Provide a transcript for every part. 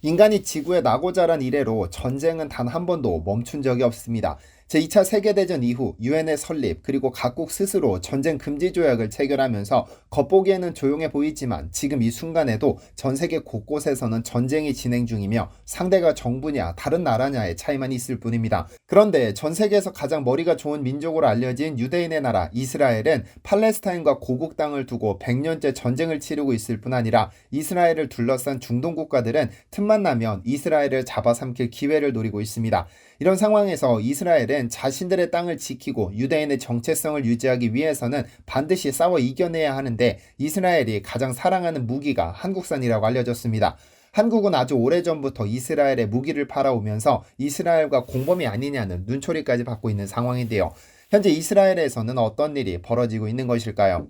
인간이 지구에 나고 자란 이래로 전쟁은 단 한 번도 멈춘 적이 없습니다. 제2차 세계대전 이후 유엔의 설립 그리고 각국 스스로 전쟁 금지 조약을 체결하면서 겉보기에는 조용해 보이지만 지금 이 순간에도 전 세계 곳곳에서는 전쟁이 진행 중이며 상대가 정부냐 다른 나라냐의 차이만 있을 뿐입니다. 그런데 전 세계에서 가장 머리가 좋은 민족으로 알려진 유대인의 나라 이스라엘은 팔레스타인과 고국 땅을 두고 100년째 전쟁을 치르고 있을 뿐 아니라 이스라엘을 둘러싼 중동 국가들은 틈만 나면 이스라엘을 잡아삼킬 기회를 노리고 있습니다. 이런 상황에서 이스라엘은 자신들의 땅을 지키고 유대인의 정체성을 유지하기 위해서는 반드시 싸워 이겨내야 하는데 이스라엘이 가장 사랑하는 무기가 한국산이라고 알려졌습니다. 한국은 아주 오래전부터 이스라엘에 무기를 팔아오면서 이스라엘과 공범이 아니냐는 눈초리까지 받고 있는 상황인데요. 현재 이스라엘에서는 어떤 일이 벌어지고 있는 것일까요?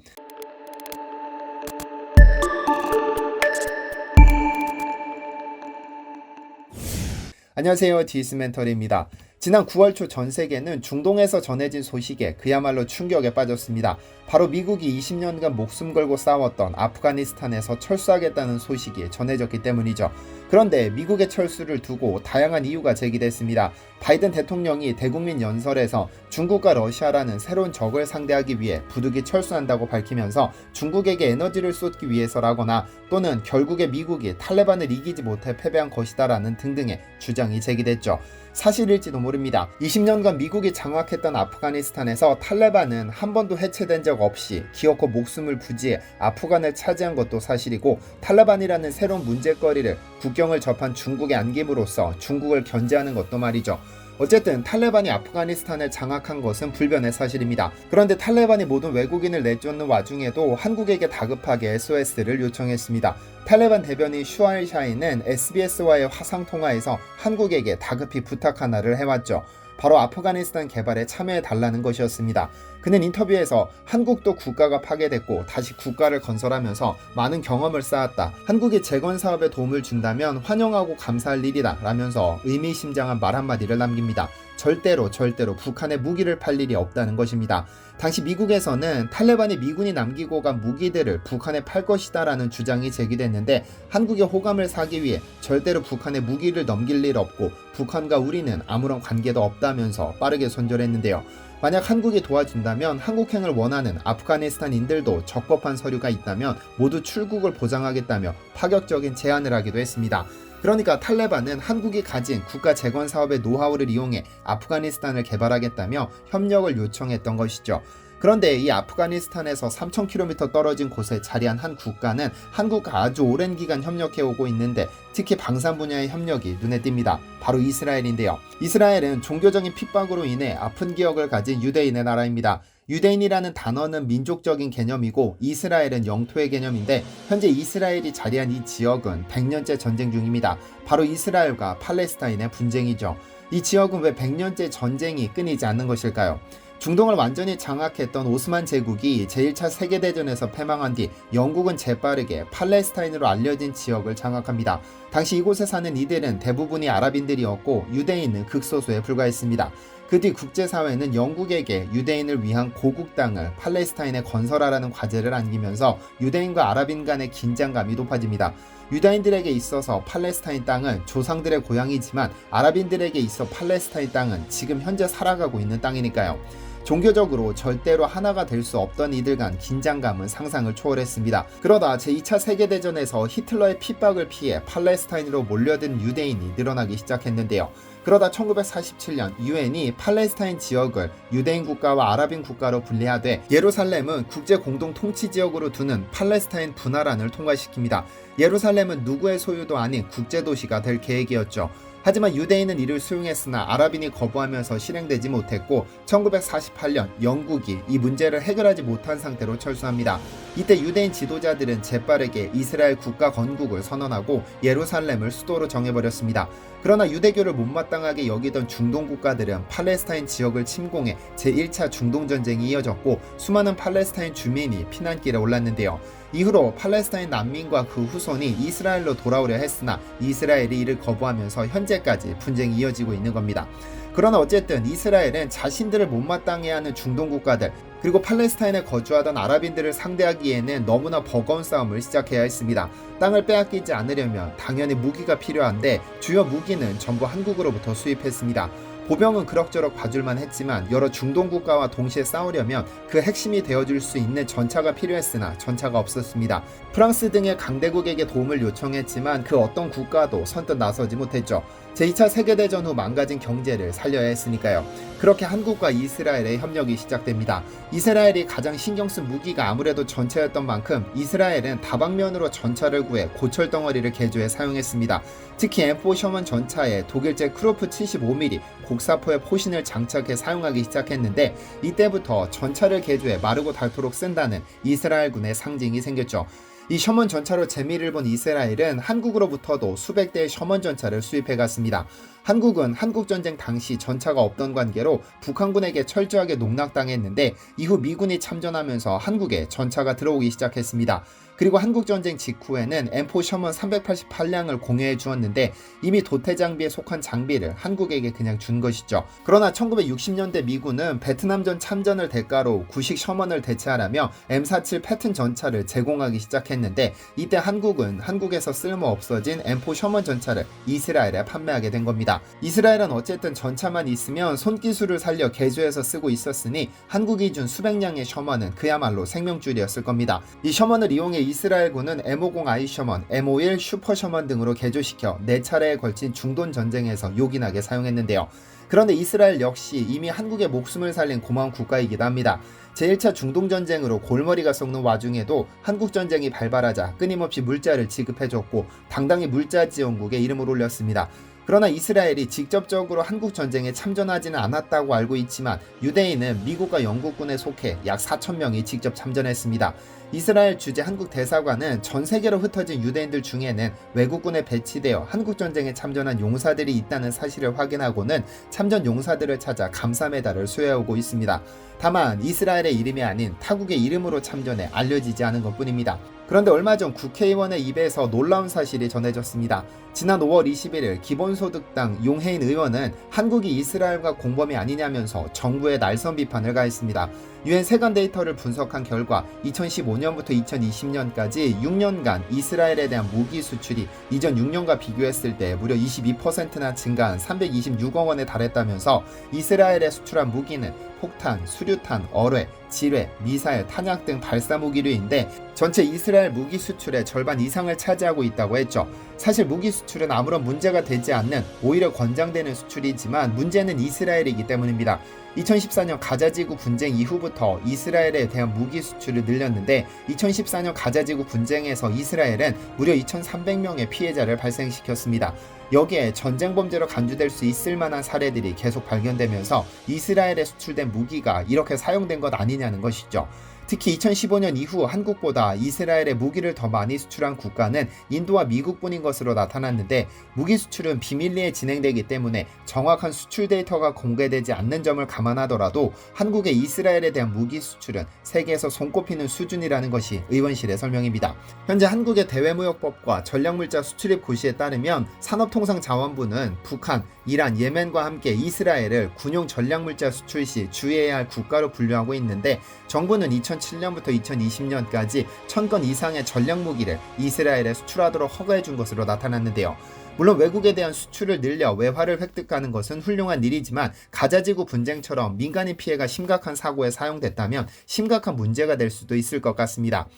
안녕하세요. 디스멘터리입니다. 지난 9월 초 전 세계는 중동에서 전해진 소식에 그야말로 충격에 빠졌습니다. 바로 미국이 20년간 목숨 걸고 싸웠던 아프가니스탄에서 철수하겠다는 소식이 전해졌기 때문이죠. 그런데 미국의 철수를 두고 다양한 이유가 제기됐습니다. 바이든 대통령이 대국민 연설에서 중국과 러시아라는 새로운 적을 상대하기 위해 부득이 철수한다고 밝히면서 중국에게 에너지를 쏟기 위해서라거나 또는 결국에 미국이 탈레반을 이기지 못해 패배한 것이다라는 등등의 주장이 제기됐죠. 사실일지도 모릅니다. 20년간 미국이 장악했던 아프가니스탄에서 탈레반은 한 번도 해체된 적 없이 기어코 목숨을 부지해 아프간을 차지한 것도 사실이고 탈레반이라는 새로운 문제거리를 국경을 접한 중국에 안김으로써 중국을 견제하는 것도 말이죠. 어쨌든 탈레반이 아프가니스탄을 장악한 것은 불변의 사실입니다. 그런데 탈레반이 모든 외국인을 내쫓는 와중에도 한국에게 다급하게 SOS를 요청했습니다. 탈레반 대변인 슈아일 샤인은 SBS와의 화상통화에서 한국에게 다급히 부탁 하나를 해왔죠. 바로 아프가니스탄 개발에 참여해달라는 것이었습니다. 그는 인터뷰에서 한국도 국가가 파괴됐고 다시 국가를 건설하면서 많은 경험을 쌓았다. 한국이 재건 사업에 도움을 준다면 환영하고 감사할 일이다 라면서 의미심장한 말 한마디를 남깁니다. 절대로 북한에 무기를 팔 일이 없다는 것입니다. 당시 미국에서는 탈레반이 미군이 남기고 간 무기들을 북한에 팔 것이다 라는 주장이 제기됐는데 한국의 호감을 사기 위해 절대로 북한에 무기를 넘길 일 없고 북한과 우리는 아무런 관계도 없다면서 빠르게 손절했는데요. 만약 한국이 도와준다면 한국행을 원하는 아프가니스탄인들도 적법한 서류가 있다면 모두 출국을 보장하겠다며 파격적인 제안을 하기도 했습니다. 그러니까 탈레반은 한국이 가진 국가 재건 사업의 노하우를 이용해 아프가니스탄을 개발하겠다며 협력을 요청했던 것이죠. 그런데 이 아프가니스탄에서 3,000km 떨어진 곳에 자리한 한 국가는 한국과 아주 오랜 기간 협력해오고 있는데 특히 방산 분야의 협력이 눈에 띕니다. 바로 이스라엘인데요. 이스라엘은 종교적인 핍박으로 인해 아픈 기억을 가진 유대인의 나라입니다. 유대인이라는 단어는 민족적인 개념이고 이스라엘은 영토의 개념인데 현재 이스라엘이 자리한 이 지역은 100년째 전쟁 중입니다. 바로 이스라엘과 팔레스타인의 분쟁이죠. 이 지역은 왜 100년째 전쟁이 끊이지 않는 것일까요? 중동을 완전히 장악했던 오스만 제국이 제1차 세계대전에서 패망한 뒤 영국은 재빠르게 팔레스타인으로 알려진 지역을 장악합니다. 당시 이곳에 사는 이들은 대부분이 아랍인들이었고 유대인은 극소수에 불과했습니다. 그 뒤 국제사회는 영국에게 유대인을 위한 고국 땅을 팔레스타인에 건설하라는 과제를 안기면서 유대인과 아랍인 간의 긴장감이 높아집니다. 유다인들에게 있어서 팔레스타인 땅은 조상들의 고향이지만 아랍인들에게 있어 팔레스타인 땅은 지금 현재 살아가고 있는 땅이니까요. 종교적으로 절대로 하나가 될 수 없던 이들 간 긴장감은 상상을 초월했습니다. 그러다 제2차 세계대전에서 히틀러의 핍박을 피해 팔레스타인으로 몰려든 유대인이 늘어나기 시작했는데요. 그러다 1947년 유엔이 팔레스타인 지역을 유대인 국가와 아랍인 국가로 분리하되 예루살렘은 국제 공동 통치 지역으로 두는 팔레스타인 분화란을 통과시킵니다. 예루살렘은 누구의 소유도 아닌 국제도시가 될 계획이었죠. 하지만 유대인은 이를 수용했으나 아랍인이 거부하면서 실행되지 못했고 1948년 영국이 이 문제를 해결하지 못한 상태로 철수합니다. 이때 유대인 지도자들은 재빠르게 이스라엘 국가 건국을 선언하고 예루살렘을 수도로 정해버렸습니다. 그러나 유대교를 못마땅하게 여기던 중동 국가들은 팔레스타인 지역을 침공해 제1차 중동전쟁이 이어졌고 수많은 팔레스타인 주민이 피난길에 올랐는데요. 이후로 팔레스타인 난민과 그 후손이 이스라엘로 돌아오려 했으나 이스라엘이 이를 거부하면서 현재까지 분쟁이 이어지고 있는 겁니다. 그러나 어쨌든 이스라엘은 자신들을 못마땅해 하는 중동 국가들, 그리고 팔레스타인에 거주하던 아랍인들을 상대하기에는 너무나 버거운 싸움을 시작해야 했습니다. 땅을 빼앗기지 않으려면 당연히 무기가 필요한데 주요 무기는 전부 한국으로부터 수입했습니다. 보병은 그럭저럭 봐줄만 했지만 여러 중동 국가와 동시에 싸우려면 그 핵심이 되어줄 수 있는 전차가 필요했으나 전차가 없었습니다. 프랑스 등의 강대국에게 도움을 요청했지만 그 어떤 국가도 선뜻 나서지 못했죠. 제2차 세계대전 후 망가진 경제를 살려야 했으니까요. 그렇게 한국과 이스라엘의 협력이 시작됩니다. 이스라엘이 가장 신경 쓴 무기가 아무래도 전차였던 만큼 이스라엘은 다방면으로 전차를 구해 고철 덩어리를 개조해 사용했습니다. 특히 M4 셔먼 전차에 독일제 크루프 75mm 곡사포의 포신을 장착해 사용하기 시작했는데 이때부터 전차를 개조해 마르고 닳도록 쓴다는 이스라엘군의 상징이 생겼죠. 이 셔먼 전차로 재미를 본 이스라엘은 한국으로부터도 수백 대의 셔먼 전차를 수입해 갔습니다. 한국은 한국전쟁 당시 전차가 없던 관계로 북한군에게 철저하게 농락당했는데 이후 미군이 참전하면서 한국에 전차가 들어오기 시작했습니다. 그리고 한국전쟁 직후에는 M4 셔먼 388량을 공유해 주었는데 이미 도태 장비에 속한 장비를 한국에게 그냥 준 것이죠. 그러나 1960년대 미군은 베트남전 참전을 대가로 구식 셔먼을 대체하라며 M47 패튼 전차를 제공하기 시작했는데 이때 한국은 한국에서 쓸모 없어진 M4 셔먼 전차를 이스라엘에 판매하게 된 겁니다. 이스라엘은 어쨌든 전차만 있으면 손기술을 살려 개조해서 쓰고 있었으니 한국이 준 수백량의 셔먼은 그야말로 생명줄이었을 겁니다. 이 셔먼을 이용해 이스라엘군은 M50I 셔먼, M51 슈퍼 셔먼 등으로 개조시켜 4차례에 걸친 중동 전쟁에서 요긴하게 사용했는데요. 그런데 이스라엘 역시 이미 한국의 목숨을 살린 고마운 국가이기도 합니다. 제1차 중동전쟁으로 골머리가 썩는 와중에도 한국전쟁이 발발하자 끊임없이 물자를 지급해줬고 당당히 물자지원국에 이름을 올렸습니다. 그러나 이스라엘이 직접적으로 한국전쟁에 참전하지는 않았다고 알고 있지만 유대인은 미국과 영국군에 속해 약 4,000명이 직접 참전했습니다. 이스라엘 주재 한국 대사관은 전 세계로 흩어진 유대인들 중에는 외국군에 배치되어 한국전쟁에 참전한 용사들이 있다는 사실을 확인하고는 참전 용사들을 찾아 감사 메달을 수여하고 있습니다. 다만 이스라엘의 이름이 아닌 타국의 이름으로 참전해 알려지지 않은 것뿐입니다. 그런데 얼마 전 국회의원의 입에서 놀라운 사실이 전해졌습니다. 지난 5월 21일 기본소득당 용해인 의원은 한국이 이스라엘과 공범이 아니냐면서 정부의 날선 비판을 가했습니다. 유엔 세관 데이터를 분석한 결과 2015년부터 2020년까지 6년간 이스라엘에 대한 무기 수출이 이전 6년과 비교했을 때 무려 22%나 증가한 326억 원에 달했다면서 이스라엘에 수출한 무기는 폭탄, 수류탄, 어뢰, 지뢰, 미사일, 탄약 등 발사무기류인데 전체 이스라엘 무기 수출의 절반 이상을 차지하고 있다고 했죠. 사실 무기 수출은 아무런 문제가 되지 않는 오히려 권장되는 수출이지만 문제는 이스라엘이기 때문입니다. 2014년 가자지구 분쟁 이후부터 이스라엘에 대한 무기 수출을 늘렸는데 2014년 가자지구 분쟁에서 이스라엘은 무려 2,300명의 피해자를 발생시켰습니다. 여기에 전쟁 범죄로 간주될 수 있을 만한 사례들이 계속 발견되면서 이스라엘에 수출된 무기가 이렇게 사용된 것 아니냐는 것이죠. 특히 2015년 이후 한국보다 이스라엘에 무기를 더 많이 수출한 국가는 인도와 미국뿐인 것으로 나타났는데 무기 수출은 비밀리에 진행되기 때문에 정확한 수출 데이터가 공개되지 않는 점을 감안하더라도 한국의 이스라엘에 대한 무기 수출은 세계에서 손꼽히는 수준이라는 것이 의원실의 설명입니다. 현재 한국의 대외무역법과 전략물자 수출입 고시에 따르면 산업통상자원부는 북한, 이란, 예멘과 함께 이스라엘을 군용 전략물자 수출 시 주의해야 할 국가로 분류하고 있는데 정부는 2007년부터 2020년까지 1,000건 이상의 전략무기를 이스라엘에 수출하도록 허가해 준 것으로 나타났는데요. 물론 외국에 대한 수출을 늘려 외화를 획득하는 것은 훌륭한 일이지만 가자지구 분쟁처럼 민간인 피해가 심각한 사고에 사용됐다면 심각한 문제가 될 수도 있을 것 같습니다.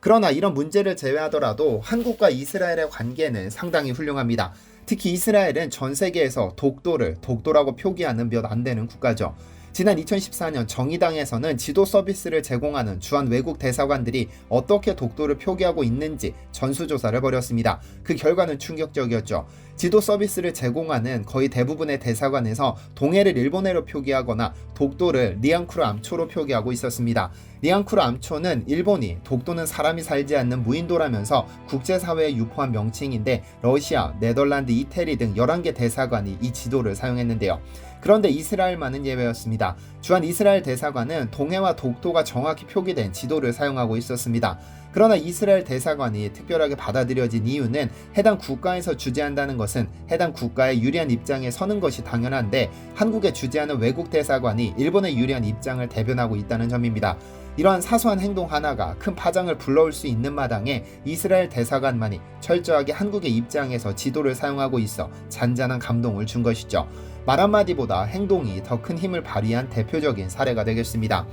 그러나 이런 문제를 제외하더라도 한국과 이스라엘의 관계는 상당히 훌륭합니다. 특히 이스라엘은 전 세계에서 독도라고 표기하는 몇 안 되는 국가죠. 지난 2014년 정의당에서는 지도 서비스를 제공하는 주한 외국 대사관들이 어떻게 독도를 표기하고 있는지 전수조사를 벌였습니다. 그 결과는 충격적이었죠. 지도 서비스를 제공하는 거의 대부분의 대사관에서 동해를 일본해로 표기하거나 독도를 리앙쿠르 암초로 표기하고 있었습니다. 리앙쿠르 암초는 일본이 독도는 사람이 살지 않는 무인도라면서 국제사회에 유포한 명칭인데 러시아, 네덜란드, 이태리 등 11개 대사관이 이 지도를 사용했는데요. 그런데 이스라엘만은 예외였습니다. 주한 이스라엘 대사관은 동해와 독도가 정확히 표기된 지도를 사용하고 있었습니다. 그러나 이스라엘 대사관이 특별하게 받아들여진 이유는 해당 국가에서 주재한다는 것은 해당 국가의 유리한 입장에 서는 것이 당연한데 한국에 주재하는 외국 대사관이 일본의 유리한 입장을 대변하고 있다는 점입니다. 이러한 사소한 행동 하나가 큰 파장을 불러올 수 있는 마당에 이스라엘 대사관만이 철저하게 한국의 입장에서 지도를 사용하고 있어 잔잔한 감동을 준 것이죠. 말 한마디보다 행동이 더 큰 힘을 발휘한 대표적인 사례가 되겠습니다.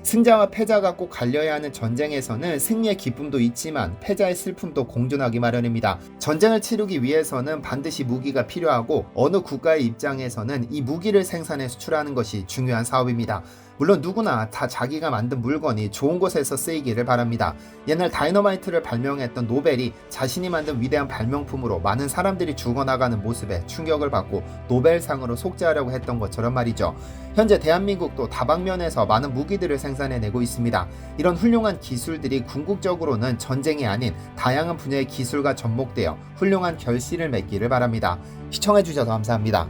승자와 패자가 꼭 갈려야 하는 전쟁에서는 승리의 기쁨도 있지만 패자의 슬픔도 공존하기 마련입니다. 전쟁을 치르기 위해서는 반드시 무기가 필요하고 어느 국가의 입장에서는 이 무기를 생산해 수출하는 것이 중요한 사업입니다. 물론 누구나 다 자기가 만든 물건이 좋은 곳에서 쓰이기를 바랍니다. 옛날 다이너마이트를 발명했던 노벨이 자신이 만든 위대한 발명품으로 많은 사람들이 죽어나가는 모습에 충격을 받고 노벨상으로 속죄하려고 했던 것처럼 말이죠. 현재 대한민국도 다방면에서 많은 무기들을 생산해내고 있습니다. 이런 훌륭한 기술들이 궁극적으로는 전쟁이 아닌 다양한 분야의 기술과 접목되어 훌륭한 결실을 맺기를 바랍니다. 시청해주셔서 감사합니다.